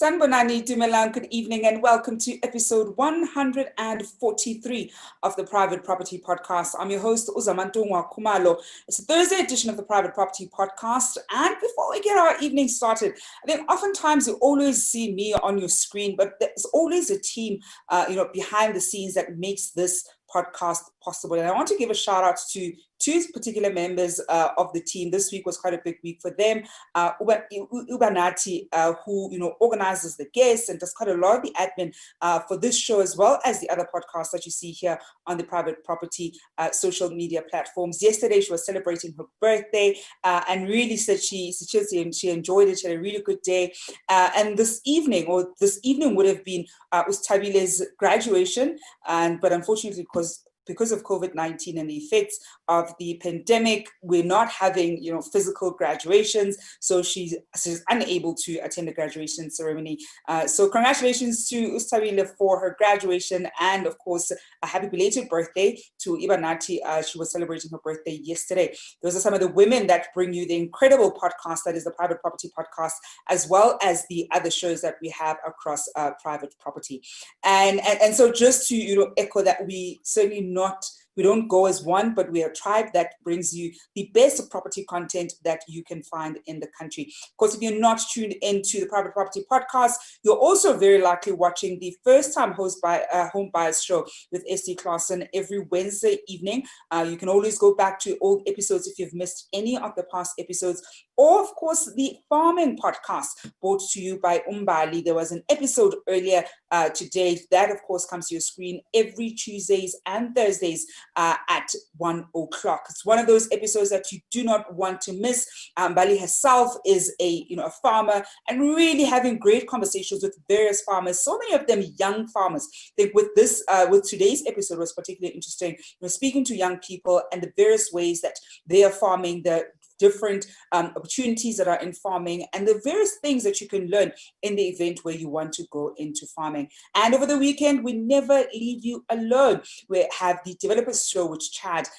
Sanbonani Dumelang, good evening and welcome to episode 143 of the Private Property Podcast. I'm your host, Zama Kumalo. It's a Thursday edition of the Private Property Podcast. And before we get our evening started, I think oftentimes you always see me on your screen, but there's always a team, behind the scenes that makes this podcast possible. And I want to give a shout out to two particular members of the team. This week was quite a big week for them. Ubanati, who organizes the guests and does quite a lot of the admin for this show, as well as the other podcasts that you see here on the Private Property social media platforms. Yesterday, she was celebrating her birthday and really said she enjoyed it. She had a really good day. And this evening would have been Ustabile's graduation, but unfortunately, because of COVID-19 and the effects of the pandemic, we're not having, physical graduations. So she's unable to attend the graduation ceremony. So congratulations to Ustabile for her graduation. And of course, a happy belated birthday to Ibanati. She was celebrating her birthday yesterday. Those are some of the women that bring you the incredible podcast that is the Private Property Podcast, as well as the other shows that we have across private property. And so just to, echo that, we don't go as one, but we're a tribe that brings you the best property content that you can find in the country. Of course, if you're not tuned into the Private Property Podcast, you're also very likely watching the first-time home buyers show with SD Claassen every Wednesday evening. You can always go back to old episodes if you've missed any of the past episodes. Or, of course, the farming podcast brought to you by Umbali. There was an episode earlier today that, of course, comes to your screen every Tuesdays and Thursdays at 1 o'clock. It's one of those episodes that you do not want to miss. Bali herself is a farmer and really having great conversations with various farmers, so many of them young farmers. I think with today's episode was particularly interesting. Speaking to young people and the various ways that they are farming, the different opportunities that are in farming, and the various things that you can learn in the event where you want to go into farming. And over the weekend, we never leave you alone. We have the Developers Show with Chad,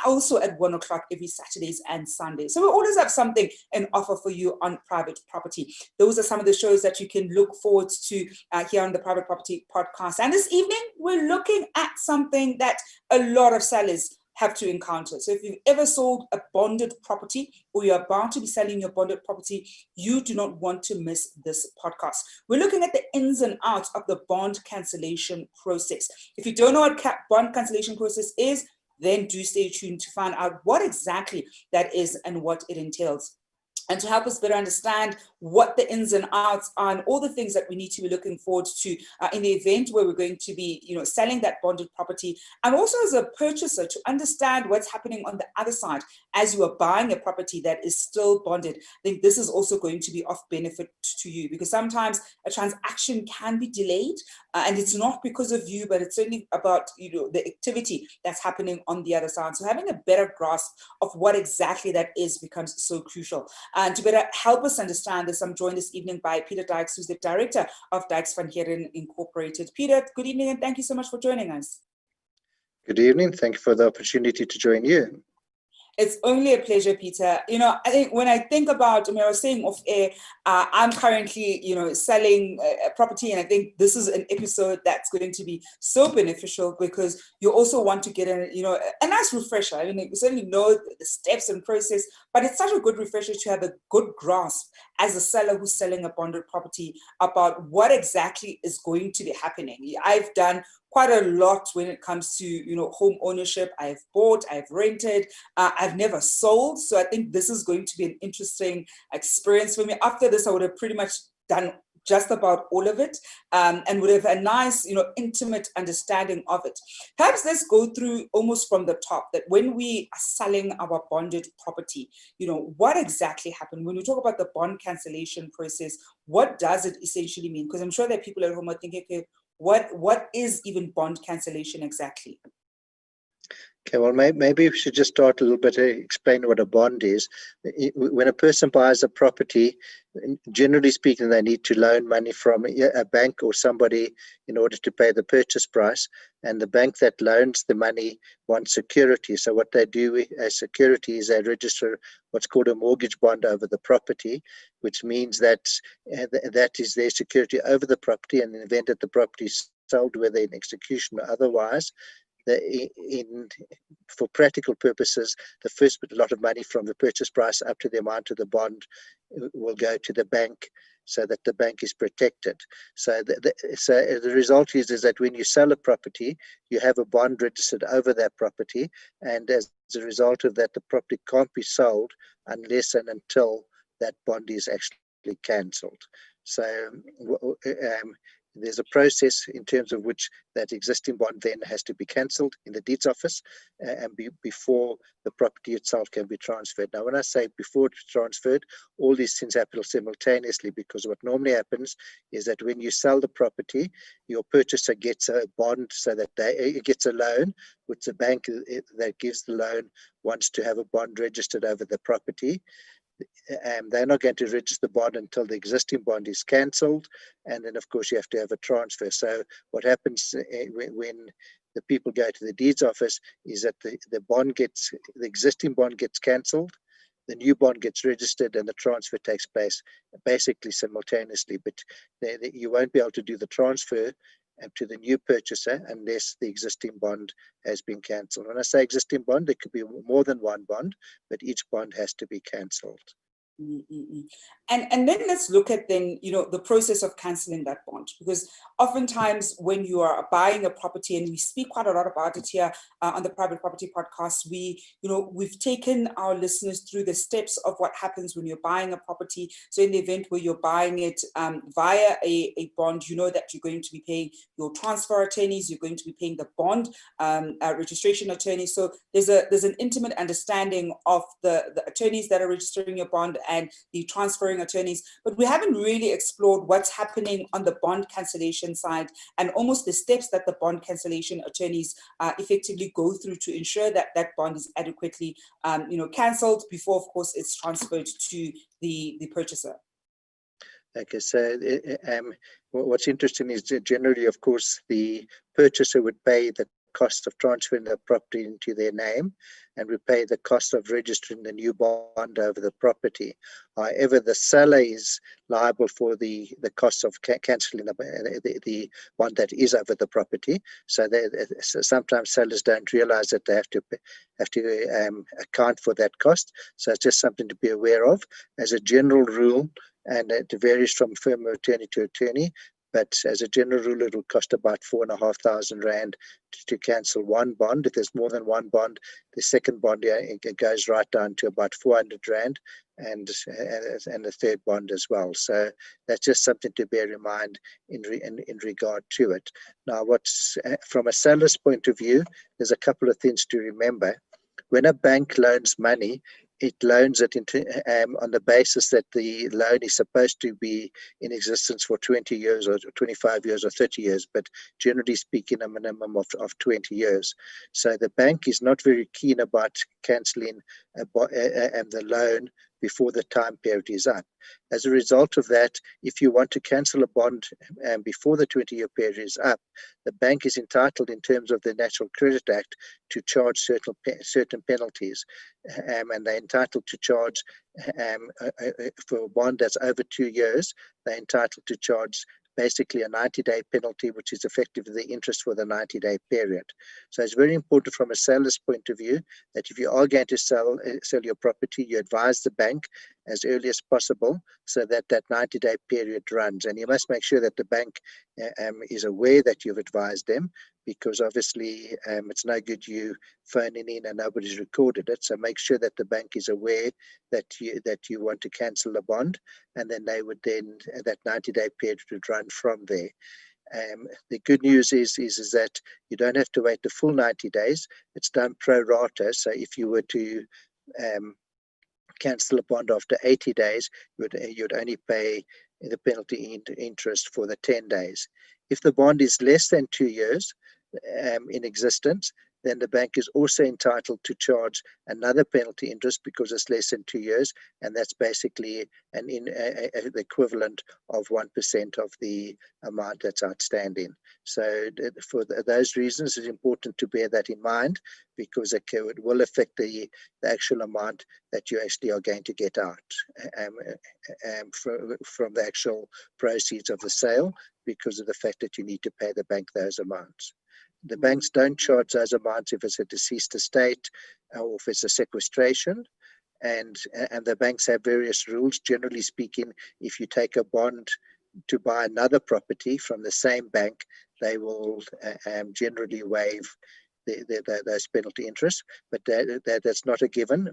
also at 1 o'clock every Saturdays and Sundays. So we always have something in offer for you on private property. Those are some of the shows that you can look forward to here on the Private Property Podcast. And this evening, we're looking at something that a lot of sellers have to encounter. So if you've ever sold a bonded property or you're about to be selling your bonded property, you do not want to miss this podcast. We're looking at the ins and outs of the bond cancellation process. If you don't know what bond cancellation process is, then do stay tuned to find out what exactly that is and what it entails. And to help us better understand what the ins and outs are and all the things that we need to be looking forward to in the event where we're going to be, selling that bonded property, and also as a purchaser to understand what's happening on the other side as you are buying a property that is still bonded. I think this is also going to be of benefit to you, because sometimes a transaction can be delayed and it's not because of you, but it's certainly about the activity that's happening on the other side. So having a better grasp of what exactly that is becomes so crucial. And to better help us understand this, I'm joined this evening by Peter Dykes, who's the director of Dykes van Heerden Incorporated. Peter, good evening and thank you so much for joining us. Good evening. Thank you for the opportunity to join you. It's only a pleasure, Peter. I think when I think about, I was saying off air, I'm currently, selling a property, and I think this is an episode that's going to be so beneficial because you also want to get a nice refresher. I mean, you certainly know the steps and process, but it's such a good refresher to have a good grasp as a seller who's selling a bonded property about what exactly is going to be happening. I've done quite a lot when it comes to home ownership. I've bought, I've rented, I've never sold. So I think this is going to be an interesting experience for me. After this, I would have pretty much done just about all of it and would have a nice, intimate understanding of it. Perhaps let's go through almost from the top, that when we are selling our bonded property, what exactly happened? When we talk about the bond cancellation process, what does it essentially mean? Because I'm sure that people at home are thinking, okay, what is even bond cancellation exactly? Okay, well, maybe we should just start a little bit to explain what a bond is. When a person buys a property, generally speaking, they need to loan money from a bank or somebody in order to pay the purchase price. And the bank that loans the money wants security. So what they do as security is they register what's called a mortgage bond over the property, which means that that is their security over the property. And in the event that the property is sold, whether in execution or otherwise, for practical purposes, the first lot of money from the purchase price up to the amount of the bond will go to the bank so that the bank is protected. So the result is that when you sell a property, you have a bond registered over that property. And as a result of that, the property can't be sold unless and until that bond is actually cancelled. So there's a process in terms of which that existing bond then has to be cancelled in the deeds office and before the property itself can be transferred. Now, when I say before it's transferred, all these things happen simultaneously, because what normally happens is that when you sell the property, your purchaser gets a bond, so that it gets a loan, which the bank that gives the loan wants to have a bond registered over the property. They're not going to register the bond until the existing bond is cancelled, and then of course you have to have a transfer. So what happens when the people go to the deeds office is that the existing bond gets cancelled, the new bond gets registered, and the transfer takes place basically simultaneously. But you won't be able to do the transfer to the new purchaser unless the existing bond has been cancelled. When I say existing bond, there could be more than one bond, but each bond has to be cancelled. Mm-mm. And then let's look at then, the process of cancelling that bond, because oftentimes when you are buying a property, and we speak quite a lot about it here on the Private Property Podcast, we've taken our listeners through the steps of what happens when you're buying a property. So in the event where you're buying it via a bond, you know that you're going to be paying your transfer attorneys, you're going to be paying the bond registration attorneys. So there's an intimate understanding of the attorneys that are registering your bond and the transferring attorneys, but we haven't really explored what's happening on the bond cancellation side and almost the steps that the bond cancellation attorneys effectively go through to ensure that that bond is adequately cancelled before, of course, it's transferred to the purchaser. Okay, so what's interesting is that generally, of course, the purchaser would pay the cost of transferring the property into their name and would pay the cost of registering the new bond over the property. However, the seller is liable for the cost of cancelling the bond that is over the property. So sometimes sellers don't realize that they have to account for that cost. So it's just something to be aware of. As a general rule, and it varies from firm of attorney to attorney, but as a general rule, it will cost about 4,500 Rand to cancel one bond. If there's more than one bond, the second bond it goes right down to about 400 Rand, and the third bond as well. So that's just something to bear in mind in regard to it. Now, from a seller's point of view, there's a couple of things to remember. When a bank loans money, it loans it on the basis that the loan is supposed to be in existence for 20 years or 25 years or 30 years, but generally speaking, a minimum of 20 years. So the bank is not very keen about cancelling the loan before the time period is up. As a result of that, if you want to cancel a bond before the 20-year period is up, the bank is entitled, in terms of the National Credit Act, to charge certain penalties. And they're entitled to charge, for a bond that's over 2 years, they're entitled to charge basically a 90-day penalty, which is effectively the interest for the 90-day period. So it's very important from a seller's point of view that if you are going to sell your property, you advise the bank as early as possible so that 90-day period runs. And you must make sure that the bank is aware that you've advised them, because obviously it's no good you phoning in and nobody's recorded it. So make sure that the bank is aware that you want to cancel a bond, and then they would that 90-day period would run from there. The good news is that you don't have to wait the full 90 days. It's done pro rata. So if you were to cancel a bond after 80 days, you'd only pay the penalty interest for the 10 days. If the bond is less than 2 years in existence, then the bank is also entitled to charge another penalty interest because it's less than 2 years, and that's basically the equivalent of 1% of the amount that's outstanding. So for those reasons, it's important to bear that in mind, because it will affect the actual amount that you actually are going to get out from the actual proceeds of the sale, because of the fact that you need to pay the bank those amounts. The banks don't charge those amounts if it's a deceased estate or if it's a sequestration. And the banks have various rules. Generally speaking, if you take a bond to buy another property from the same bank, they will generally waive those penalty interests, but that's not a given.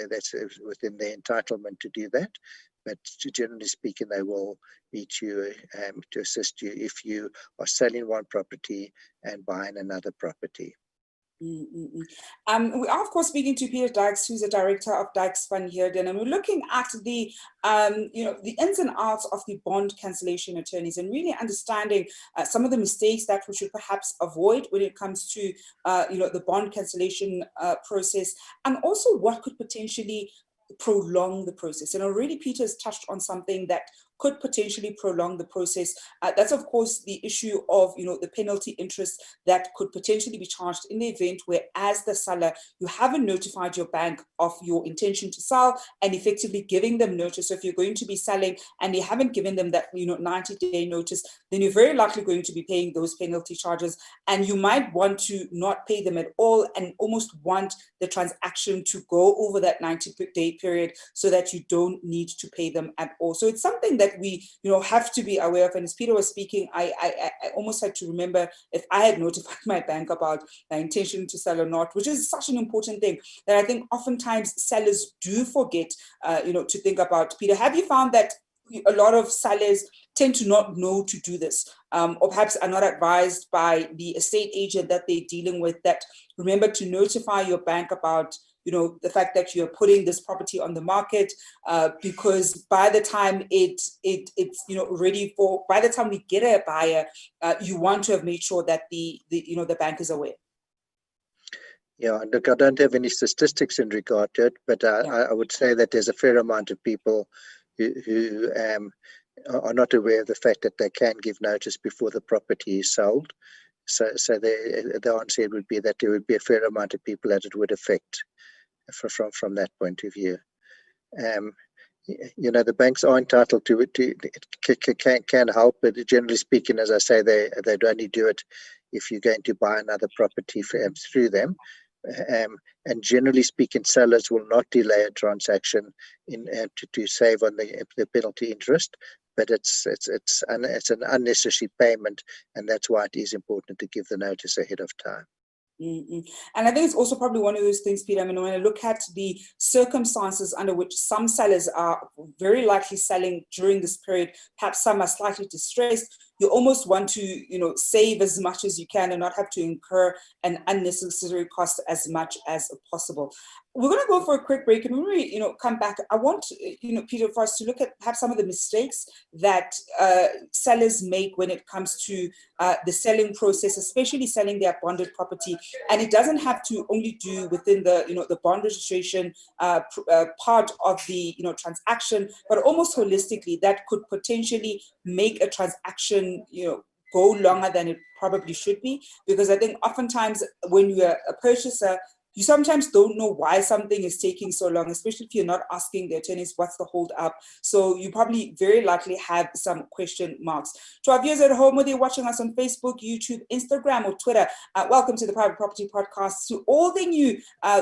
That's within their entitlement to do that. But generally speaking, they will need to assist you if you are selling one property and buying another property. We are, of course, speaking to Peter Dykes, who's the director of Dykes Fund Heerden, and we're looking at the the ins and outs of the bond cancellation attorneys, and really understanding some of the mistakes that we should perhaps avoid when it comes to the bond cancellation process, and also what could potentially prolong the process. And already Peter's touched on something that could potentially prolong the process. That's of course the issue of the penalty interest that could potentially be charged in the event where, as the seller, you haven't notified your bank of your intention to sell and effectively giving them notice. So if you're going to be selling and you haven't given them that 90-day notice, then you're very likely going to be paying those penalty charges, and you might want to not pay them at all and almost want the transaction to go over that 90-day period so that you don't need to pay them at all. So it's something that we have to be aware of. And as Peter was speaking, I almost had to remember if I had notified my bank about my intention to sell or not, which is such an important thing that I think oftentimes sellers do forget to think about. Peter, have you found that a lot of sellers tend to not know to do this, or perhaps are not advised by the estate agent that they're dealing with, that remember to notify your bank about the fact that you're putting this property on the market, because by the time it's ready for, by the time we get a buyer, you want to have made sure that the bank is aware. Yeah, look, I don't have any statistics in regard to it, but I would say that there's a fair amount of people who are not aware of the fact that they can give notice before the property is sold. So the answer would be that there would be a fair amount of people that it would affect from that point of view. The banks are entitled to it, can help, but generally speaking, as I say, they'd only do it if you're going to buy another property through them. And generally speaking, sellers will not delay a transaction to save on the penalty interest, but it's an unnecessary payment, and that's why it is important to give the notice ahead of time. And I think it's also probably one of those things, Peter, when I look at the circumstances under which some sellers are very likely selling during this period, perhaps some are slightly distressed, you almost want to, save as much as you can and not have to incur an unnecessary cost as much as possible. We're going to go for a quick break, and when we, come back, I want, Peter, for us to look at perhaps some of the mistakes that sellers make when it comes to the selling process, especially selling their bonded property. And it doesn't have to only do within the, the bond registration part of the, transaction, but almost holistically that could potentially make a transaction, go longer than it probably should be. Because I think oftentimes when you're a purchaser, you sometimes don't know why something is taking so long, especially if you're not asking the attorneys what's the hold up. So you probably very likely have some question marks. To our viewers at home, whether you're watching us on Facebook, YouTube, Instagram, or Twitter, welcome to the Private Property Podcast. To all the new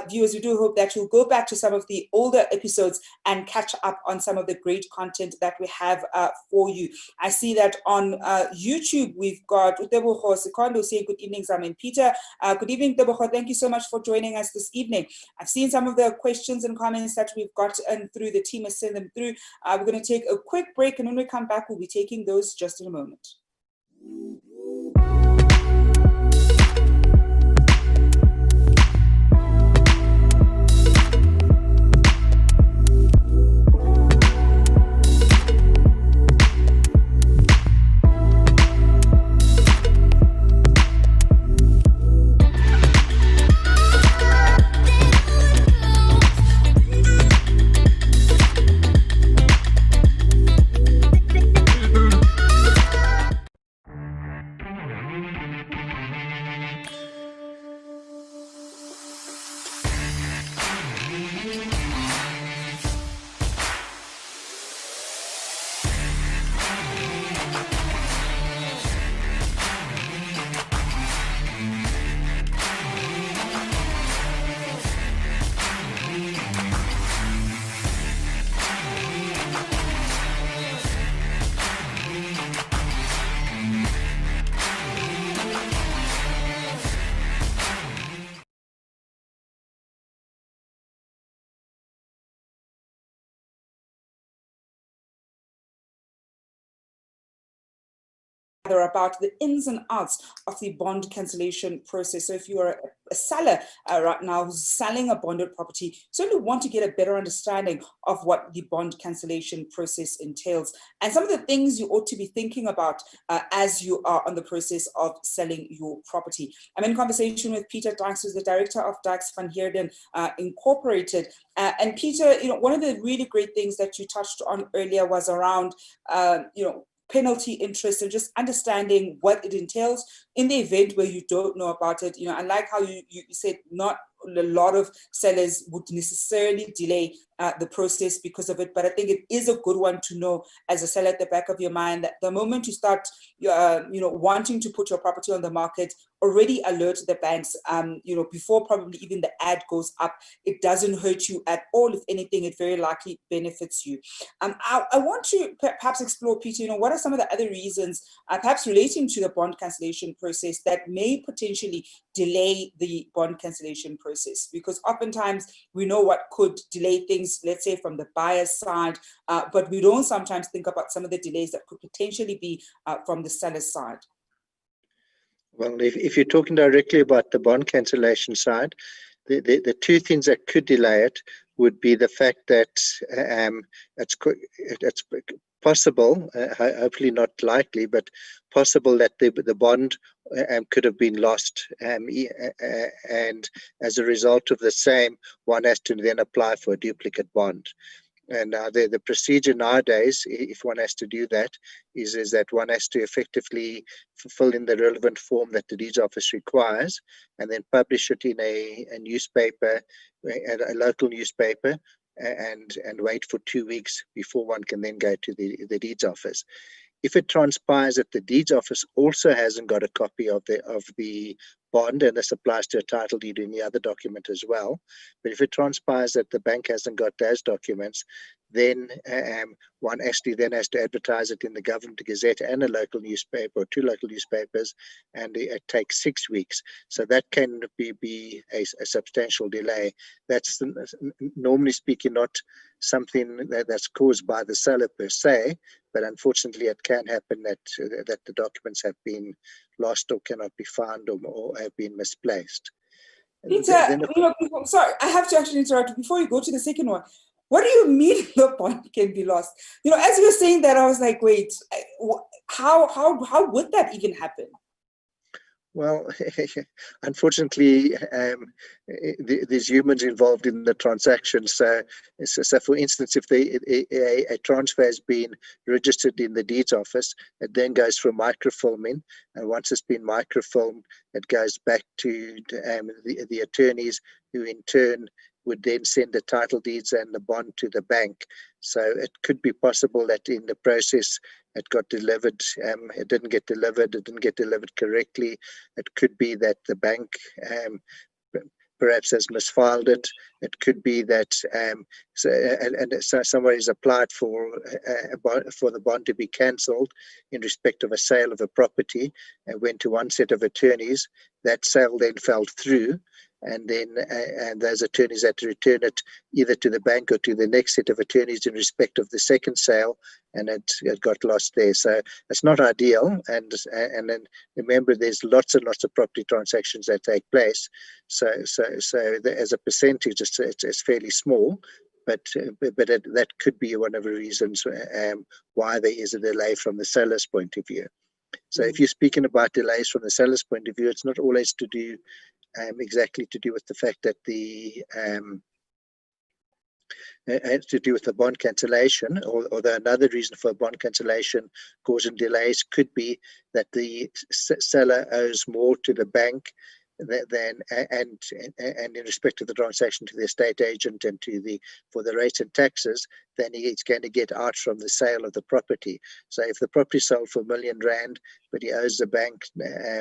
viewers, we do hope that you'll go back to some of the older episodes and catch up on some of the great content that we have for you. I see that on YouTube, we've got Uteboho Sekondo saying good evening, Zama and Peter. Good evening, Uteboho. Thank you so much for joining us this evening. I've seen some of the questions and comments that we've gotten through. The team has sent them through. We're going to take a quick break, and when we come back, we'll be taking those just in a moment. rather about the ins and outs of the bond cancellation process. So if you are a seller right now who's selling a bonded property, certainly want to get a better understanding of what the bond cancellation process entails and some of the things you ought to be thinking about as you are on the process of selling your property. I'm in conversation with Peter Dykes, who's the director of Dykes van Heerden Incorporated. And Peter, one of the really great things that you touched on earlier was around, penalty interest and just understanding what it entails in the event where you don't know about it. I like how you said not a lot of sellers would necessarily delay the process because of it, but I think it is a good one to know as a seller at the back of your mind that the moment you start, wanting to put your property on the market, already alert the banks, before probably even the ad goes up. It doesn't hurt you at all. If anything, it very likely benefits you. I want to perhaps explore, Peter, what are some of the other reasons, perhaps relating to the bond cancellation process, that may potentially delay the bond cancellation process? Because oftentimes we know what could delay things, let's say from the buyer's side, but we don't sometimes think about some of the delays that could potentially be from the seller's side. Well, if you're talking directly about the bond cancellation side, the two things that could delay it would be the fact that it's possible, hopefully not likely, but possible that the bond could have been lost, and as a result of the same, one has to then apply for a duplicate bond. And the procedure nowadays, if one has to do that, is that one has to effectively fill in the relevant form that the deeds office requires, and then publish it in a newspaper, a local newspaper, and wait for 2 weeks before one can then go to the deeds office. If it transpires that the deeds office also hasn't got a copy of the bond, and this applies to a title deed or any other document as well, but if it transpires that the bank hasn't got those documents, then one actually then has to advertise it in the Government Gazette and a local newspaper or 2 local newspapers, and it takes 6 weeks. So that can be a substantial delay. That's normally speaking not something that's caused by the seller per se, but unfortunately it can happen that the documents have been lost or cannot be found or have been misplaced. Peter, sorry, I have to actually interrupt before you go to the second one. What do you mean the bond can be lost? As you were saying that, I was like, wait, how would that even happen? Well, unfortunately, there's humans involved in the transaction. So for instance, if a transfer has been registered in the deeds office, it then goes for microfilming, and once it's been microfilmed, it goes back to the attorneys, who in turn would then send the title deeds and the bond to the bank. So it could be possible that in the process it got delivered, it didn't get delivered correctly. It could be that the bank perhaps has misfiled it. It could be that so somebody's applied for the bond to be cancelled in respect of a sale of a property, and went to one set of attorneys. That sale then fell through, and then and those attorneys had to return it either to the bank or to the next set of attorneys in respect of the second sale, and it got lost there. So it's not ideal, and then remember, there's lots and lots of property transactions that take place. So as a percentage, it's fairly small, but that could be one of the reasons why there is a delay from the seller's point of view. So if you're speaking about delays from the seller's point of view, it's not always to do exactly to do with the fact that to do with the bond cancellation, although another reason for bond cancellation causing delays could be that the seller owes more to the bank and in respect to the transaction to the estate agent and for the rates and taxes, then he's going to get out from the sale of the property. So if the property sold for R1 million, but he owes the bank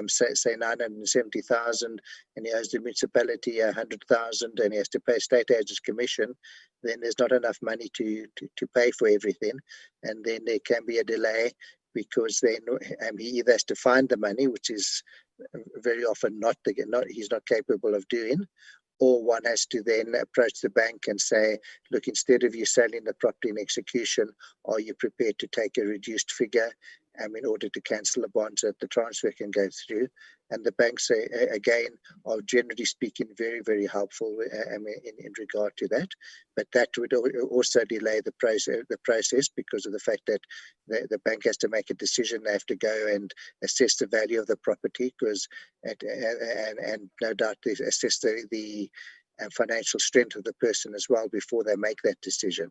say 970,000, and he owes the municipality 100,000, and he has to pay estate agent's commission, then there's not enough money to pay for everything, and then there can be a delay, because then he either has to find the money, which is very often he's not capable of doing, or one has to then approach the bank and say, look, instead of you selling the property in execution, are you prepared to take a reduced figure in order to cancel the bond so that the transfer can go through. And the banks, again, are generally speaking very, very helpful in regard to that. But that would also delay the process because of the fact that the bank has to make a decision. They have to go and assess the value of the property, and no doubt they assess the financial strength of the person as well before they make that decision.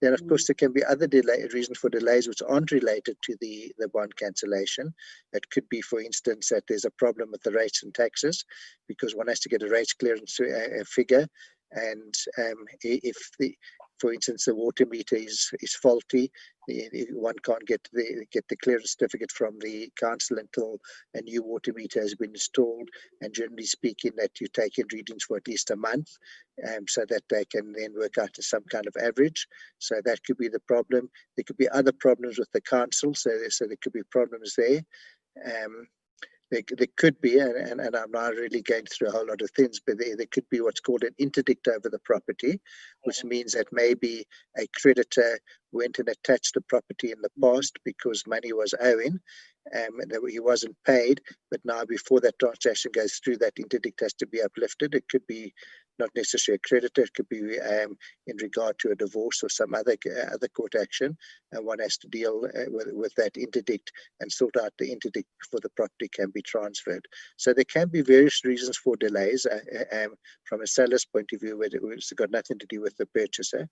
Then, of course, there can be other reasons for delays which aren't related to the bond cancellation. It could be, for instance, that there's a problem with the rates and taxes because one has to get a rates clearance figure. And for instance, the water meter is faulty. One can't get the clearance certificate from the council until a new water meter has been installed. And generally speaking, that you take in readings for at least a month, so that they can then work out to some kind of average. So that could be the problem. There could be other problems with the council. So there could be problems there. There could be, and I'm not really going through a whole lot of things, but there could be what's called an interdict over the property, which means that maybe a creditor went and attached the property in the past because money was owing, and that he wasn't paid, but now before that transaction goes through, that interdict has to be uplifted. It could be not necessarily a creditor, it could be in regard to a divorce or some other court action, and one has to deal with that interdict and sort out the interdict before the property can be transferred. So there can be various reasons for delays from a seller's point of view, where it's got nothing to do with the purchaser.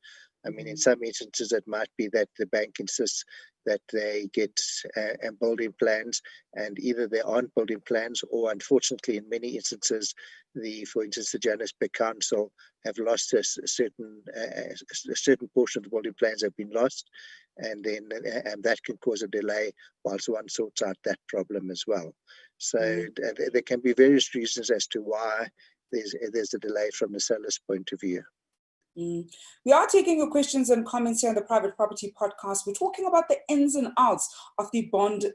I mean, in some instances, it might be that the bank insists that they get building plans, and either there aren't building plans, or unfortunately, in many instances, for instance, the Johannesburg Council have lost a certain portion of the building plans have been lost, and then that can cause a delay whilst one sorts out that problem as well. So there can be various reasons as to why there's a delay from the seller's point of view. We are taking your questions and comments here on the Private Property Podcast. We're talking about the ins and outs of the bond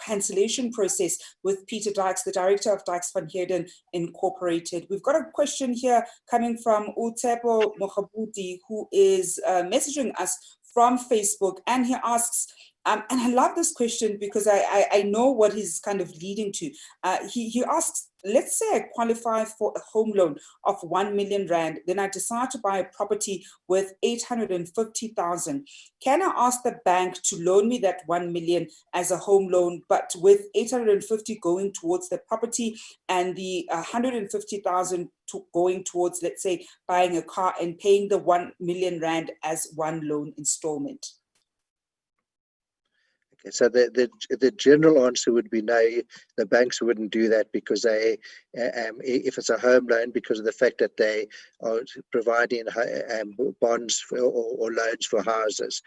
cancellation process with Peter Dykes, the director of Dykes van Heerden Incorporated. We've got a question here coming from Utepo Mohabudi, who is messaging us from Facebook, and he asks, and I love this question because I know what he's kind of leading to. He asks, let's say I qualify for a home loan of 1 million rand, then I decide to buy a property with 850,000. Can I ask the bank to loan me that 1 million as a home loan, but with 850 going towards the property and the 150,000 going towards, let's say, buying a car and paying the 1 million rand as one loan installment? So the general answer would be no. The banks wouldn't do that because they, if it's a home loan, because of the fact that they are providing bonds or loans for houses.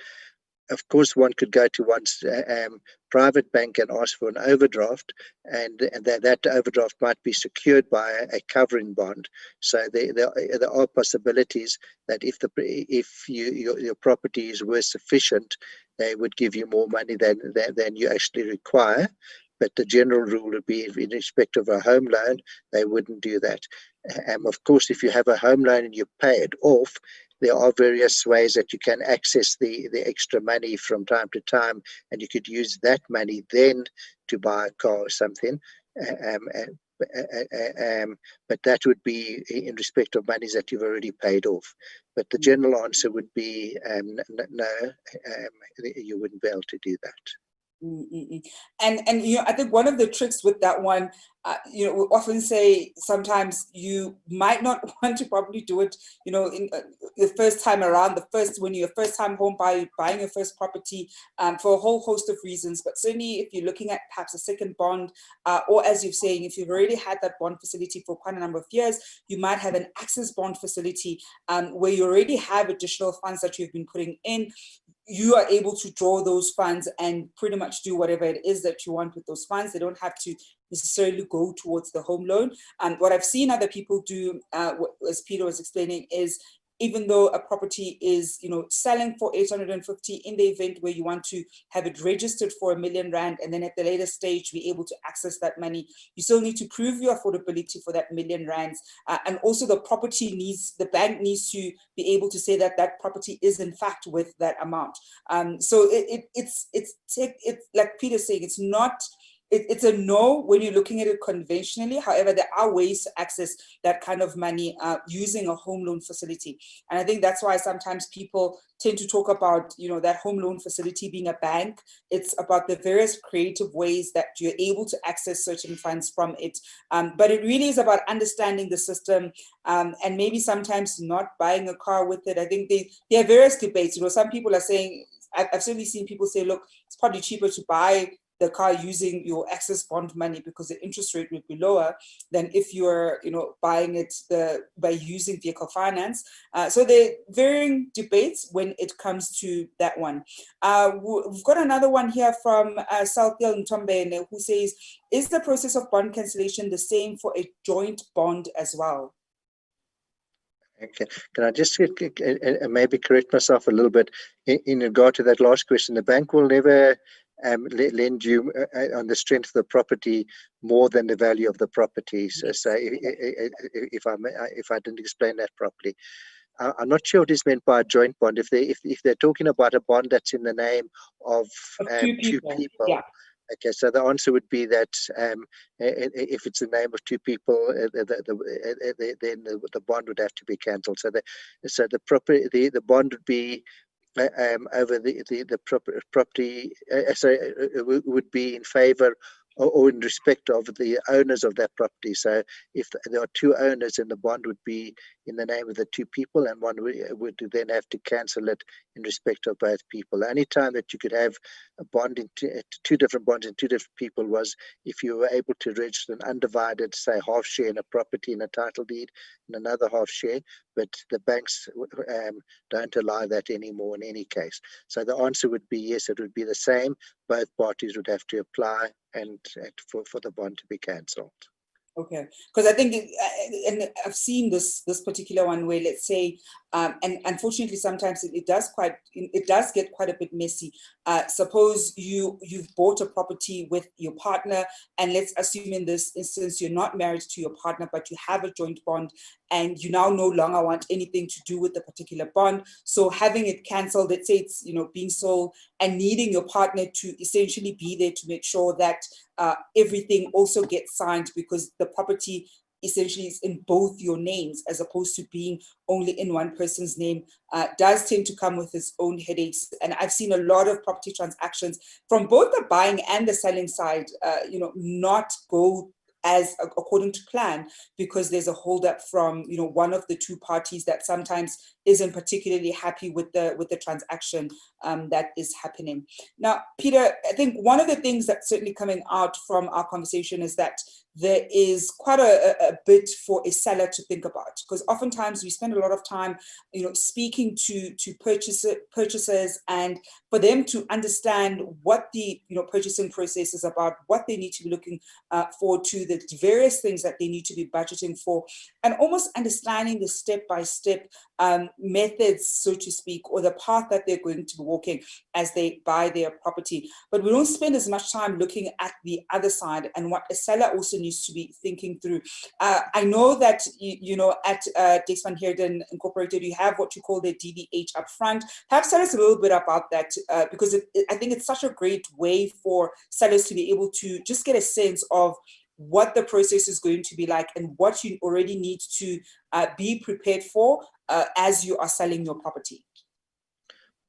Of course, one could go to one's private bank and ask for an overdraft, and that overdraft might be secured by a covering bond. So there are possibilities that if your property is worth sufficient, they would give you more money than you actually require. But the general rule would be, in respect of a home loan, they wouldn't do that. Of course, if you have a home loan and you pay it off, there are various ways that you can access the extra money from time to time, and you could use that money then to buy a car or something. But that would be in respect of monies that you've already paid off. But the general answer would be no, you wouldn't be able to do that. And I think one of the tricks with that one, we often say sometimes you might not want to probably do it, in the first time around, when you're a first time home buyer, buying your first property, for a whole host of reasons. But certainly if you're looking at perhaps a second bond, or as you're saying, if you've already had that bond facility for quite a number of years, you might have an access bond facility where you already have additional funds that you've been putting in. You are able to draw those funds and pretty much do whatever it is that you want with those funds. They don't have to necessarily go towards the home loan. And what I've seen other people do, as Peter was explaining, is even though a property is, selling for 850, in the event where you want to have it registered for R1 million, and then at the later stage be able to access that money, you still need to prove your affordability for that R1 million. And also the bank needs to be able to say that that property is in fact worth that amount. So it's like Peter's saying, it's a no when you're looking at it conventionally. However, there are ways to access that kind of money using a home loan facility. And I think that's why sometimes people tend to talk about, that home loan facility being a bank. It's about the various creative ways that you're able to access certain funds from it. But it really is about understanding the system, and maybe sometimes not buying a car with it. I think there are various debates. Some people are saying, I've certainly seen people say, look, it's probably cheaper to buy the car using your excess bond money because the interest rate would be lower than if you're, buying it by using vehicle finance. So there are varying debates when it comes to that one. We've got another one here from Salthil Ntombene, who says, is the process of bond cancellation the same for a joint bond as well? Okay, can I just maybe correct myself a little bit in regard to that last question? The bank will never lend you on the strength of the property more than the value of the property. So, if I didn't explain that properly, I'm not sure what is meant by a joint bond. If they're talking about a bond that's in the name of two people. Yeah. Okay, so the answer would be that if it's the name of two people, then the bond would have to be cancelled. So the bond would be over the property. So it would be in favour or in respect of the owners of that property. So if there are two owners, then the bond would be in the name of the two people, and one would then have to cancel it in respect of both people. The only time that you could have a bond in two different bonds in two different people was if you were able to register an undivided, say, half share in a property in a title deed and another half share, but the banks don't allow that anymore in any case. So the answer would be yes, it would be the same. Both parties would have to apply and for the bond to be cancelled. Okay, because I think, and I've seen this particular one where, let's say, and unfortunately sometimes it does get quite a bit messy. Suppose you've bought a property with your partner, and let's assume in this instance you're not married to your partner, but you have a joint bond, and you now no longer want anything to do with the particular bond. So having it cancelled, let's say it's being sold, and needing your partner to essentially be there to make sure that everything also gets signed, because the property essentially is in both your names as opposed to being only in one person's name, does tend to come with its own headaches. And I've seen a lot of property transactions from both the buying and the selling side, not go as according to plan, because there's a holdup from one of the two parties that sometimes isn't particularly happy with the transaction that is happening. Now, Peter, I think one of the things that's certainly coming out from our conversation is that there is quite a bit for a seller to think about, because oftentimes we spend a lot of time, speaking to purchasers, and for them to understand what the purchasing process is about, what they need to be looking for, to the various things that they need to be budgeting for, and almost understanding the step-by-step methods, so to speak, or the path that they're going to be walking as they buy their property. But we don't spend as much time looking at the other side and what a seller also needs to be thinking through. I know that at Dykes van Heerden Incorporated, you have what you call the DDH upfront. Perhaps tell us a little bit about that, because I think it's such a great way for sellers to be able to just get a sense of what the process is going to be like and what you already need to be prepared for as you are selling your property.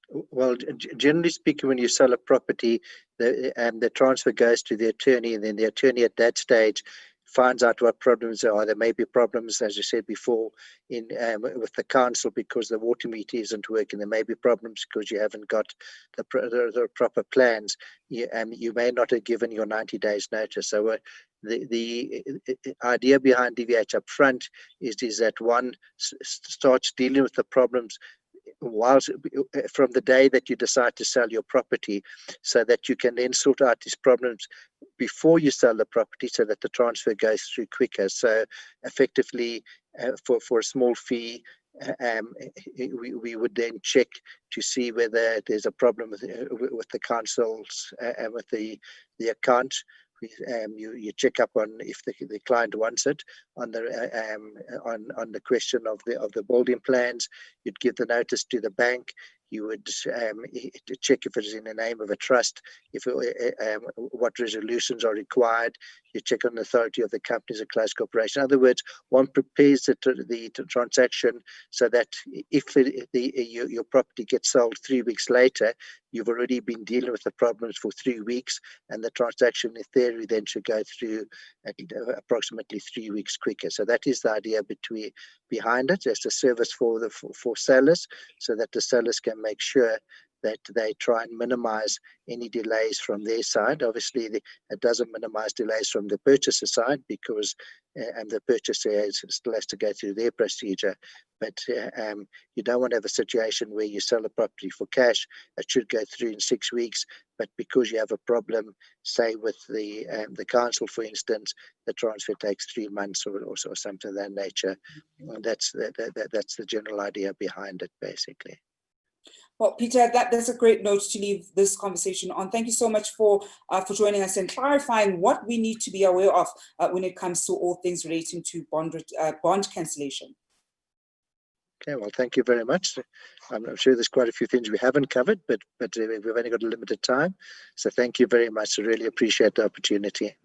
Well, generally speaking, when you sell a property, the transfer goes to the attorney, and then the attorney at that stage finds out what problems there are. There may be problems, as you said before, with the council because the water meter isn't working. There may be problems because you haven't got the proper plans. You may not have given your 90 days notice. So the idea behind DVH up front is that one starts dealing with the problems from the day that you decide to sell your property, so that you can then sort out these problems before you sell the property, so that the transfer goes through quicker. So effectively, for a small fee, we would then check to see whether there's a problem with the councils and with the account. You check up on if the client wants it on the question of the building plans. You'd give the notice to the bank. You would check if it is in the name of a trust, what resolutions are required. You check on the authority of the company as a closed corporation. In other words, one prepares the transaction so that if your property gets sold 3 weeks later, you've already been dealing with the problems for 3 weeks, and the transaction in theory then should go through at approximately 3 weeks quicker. So that is the idea behind it, as a service for sellers, so that the sellers can make sure that they try and minimize any delays from their side. Obviously, it doesn't minimize delays from the purchaser side, because and the purchaser still has to go through their procedure. But you don't want to have a situation where you sell a property for cash. It should go through in 6 weeks, but because you have a problem, say with the council, for instance, the transfer takes 3 months or something of that nature. That's the general idea behind it, basically. Well, Peter, that's a great note to leave this conversation on. Thank you so much for joining us and clarifying what we need to be aware of when it comes to all things relating to bond cancellation. Okay, well, thank you very much. I'm sure there's quite a few things we haven't covered, but we've only got a limited time. So thank you very much. I really appreciate the opportunity.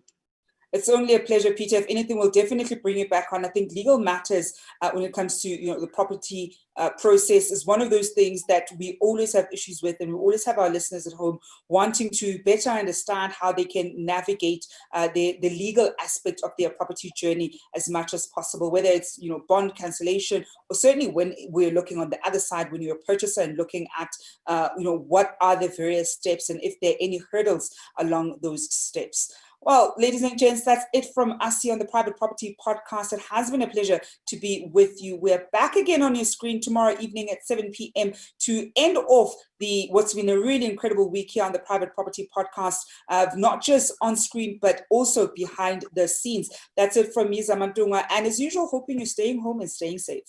It's only a pleasure, Peter. If anything, we'll definitely bring you back on. I think legal matters when it comes to the property process is one of those things that we always have issues with, and we always have our listeners at home wanting to better understand how they can navigate the legal aspect of their property journey as much as possible, whether it's bond cancellation, or certainly when we're looking on the other side, when you're a purchaser and looking at what are the various steps and if there are any hurdles along those steps. Well, ladies and gents, that's it from us here on the Private Property Podcast. It has been a pleasure to be with you. We're back again on your screen tomorrow evening at 7 p.m. to end off what's been a really incredible week here on the Private Property Podcast, not just on screen, but also behind the scenes. That's it from me, Zama, and as usual, hoping you're staying home and staying safe.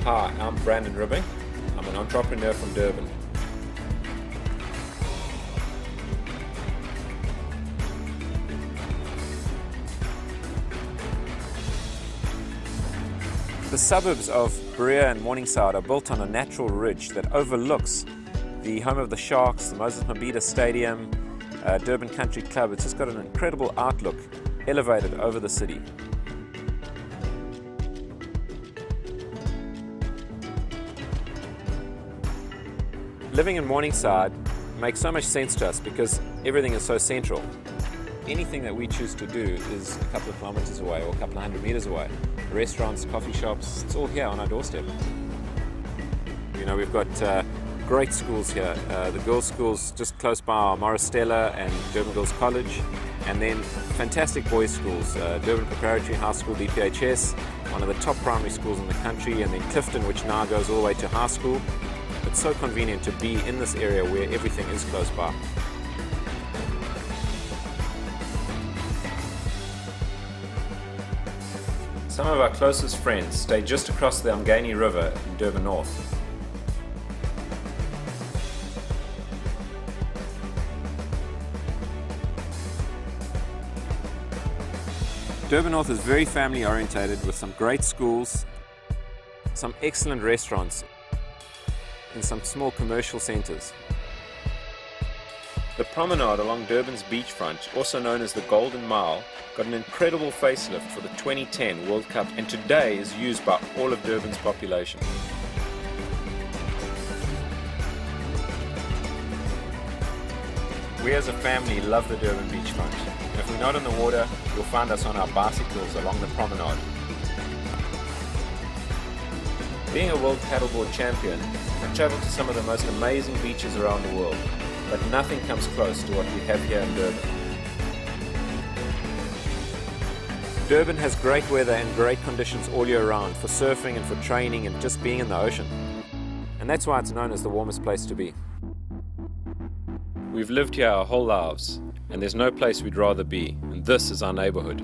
Hi, I'm Brandon Ribbing. I'm an entrepreneur from Durban. The suburbs of Berea and Morningside are built on a natural ridge that overlooks the home of the Sharks, the Moses Mabhida Stadium, Durban Country Club. It's just got an incredible outlook elevated over the city. Living in Morningside makes so much sense to us because everything is so central. anything that we choose to do is a couple of kilometers away or a couple of 100 meters away. Restaurants, coffee shops, it's all here on our doorstep. You know, we've got great schools here. The girls' schools just close by are Moristella and Durban Girls College, and then fantastic boys' schools, Durban Preparatory High School, DPHS, one of the top primary schools in the country, and then Clifton, which now goes all the way to high school. It's so convenient to be in this area where everything is close by. Some of our closest friends stay just across the Umgeni River in Durban North. Durban North is very family orientated with some great schools, some excellent restaurants, and some small commercial centres. The promenade along Durban's beachfront, also known as the Golden Mile, got an incredible facelift for the 2010 World Cup and today is used by all of Durban's population. We as a family love the Durban beachfront, and if we're not on the water, you'll find us on our bicycles along the promenade. Being a world paddleboard champion, I've travelled to some of the most amazing beaches around the world, but nothing comes close to what we have here in Durban. Durban has great weather and great conditions all year round for surfing and for training and just being in the ocean. And that's why it's known as the warmest place to be. We've lived here our whole lives, and there's no place we'd rather be, and this is our neighbourhood.